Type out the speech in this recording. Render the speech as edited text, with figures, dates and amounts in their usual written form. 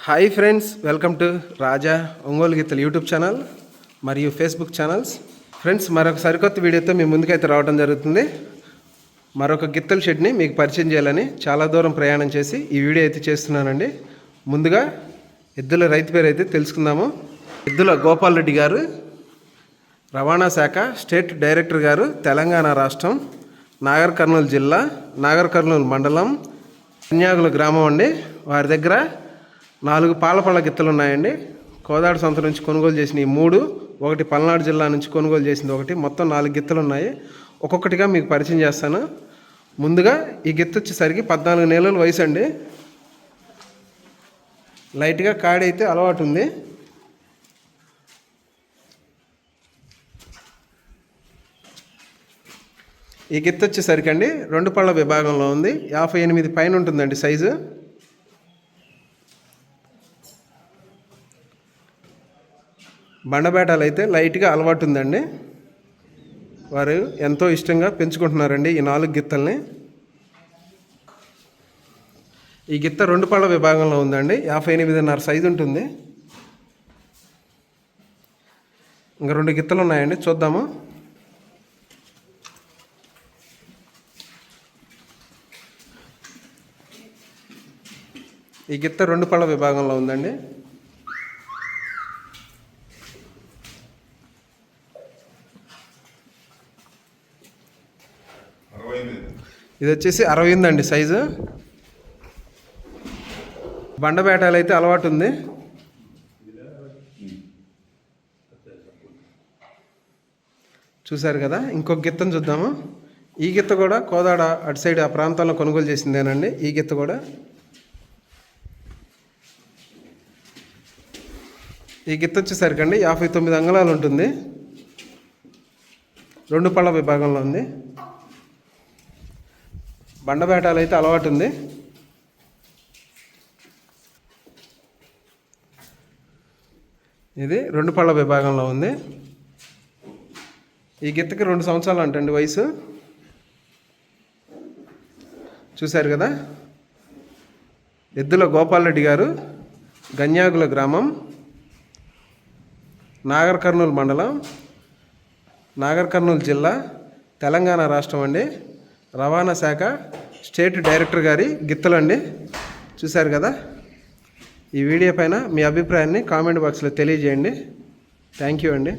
Hi friends, welcome to రాజా ఒంగోలు గిత్తలు YouTube channel మరియు Facebook channels. Friends, మరొక సరికొత్త వీడియోతో మీ ముందుకైతే రావడం జరుగుతుంది. మరొక గిత్తల షెడ్ని మీకు పరిచయం చేయాలని చాలా దూరం ప్రయాణం చేసి ఈ వీడియో అయితే చేస్తున్నానండి. ముందుగా ఎద్దుల రైతు పేరు అయితే తెలుసుకుందాము. ఎద్దుల గోపాల్ రెడ్డి గారు, రవాణా శాఖ స్టేట్ డైరెక్టర్ గారు, తెలంగాణ రాష్ట్రం, నాగర్ కర్నూలు జిల్లా, నాగర్ కర్నూలు మండలం, కన్యాగుల గ్రామం అండి. వారి దగ్గర 4 పాలపళ్ళ గిత్తలు ఉన్నాయండి. కోదాడ సంత నుంచి కొనుగోలు చేసిన ఈ 3, ఒకటి పల్నాడు జిల్లా నుంచి కొనుగోలు చేసింది ఒకటి, మొత్తం 4 గిత్తలు ఉన్నాయి. ఒక్కొక్కటిగా మీకు పరిచయం చేస్తాను. ముందుగా ఈ గిత్త వచ్చేసరికి 14 నెలల వయసు అండి. లైట్గా కాడి అయితే అలవాటు ఉంది. ఈ గిత్త వచ్చేసరికి అండి 2 పళ్ళ విభాగంలో ఉంది. 58 పైన ఉంటుందండి సైజు. బండబేటాలు అయితే లైట్గా అలవాటు ఉందండి. వారు ఎంతో ఇష్టంగా పెంచుకుంటున్నారండి ఈ 4 గిత్తల్ని. ఈ గిత్త 2 పళ్ళ విభాగంలో ఉందండి. 58.5 సైజు ఉంటుంది. ఇంకా 2 గిత్తలు ఉన్నాయండి, చూద్దాము. ఈ గిత్త 2 పళ్ళ విభాగంలో ఉందండి. ఇది వచ్చేసి 60 అండి సైజు. బండబేటాలు అయితే అలవాటు ఉంది. చూశారు కదా. ఇంకొక గిత్తను చూద్దాము. ఈ గిత్త కూడా కోదాడ అటు సైడ్ ఆ ప్రాంతంలో కొనుగోలు చేసిందేనండి. ఈ గిత్త కూడా ఈ గిత్త వచ్చేసరికండి 59 అంగుళాలు ఉంటుంది. 2 పళ్ళ విభాగంలో ఉంది. బండబేటాలు అయితే అలవాటు ఉంది. ఇది 2 పళ్ళ విభాగంలో ఉంది. ఈ గిత్తకి 2 సంవత్సరాలు అంటండి వయసు. చూశారు కదా. ఎద్దుల గోపాల్ రెడ్డి గారు, గన్యాగుల గ్రామం, నాగర్ కర్నూలు మండలం, నాగర్ కర్నూలు జిల్లా, తెలంగాణ రాష్ట్రం అండి. రవాణా శాఖ స్టేట్ డైరెక్టర్ గారి గిత్తలండి. చూశారు కదా. ఈ వీడియో పైన మీ అభిప్రాయాన్ని కామెంట్ బాక్స్లో తెలియజేయండి. థ్యాంక్ యూ అండి.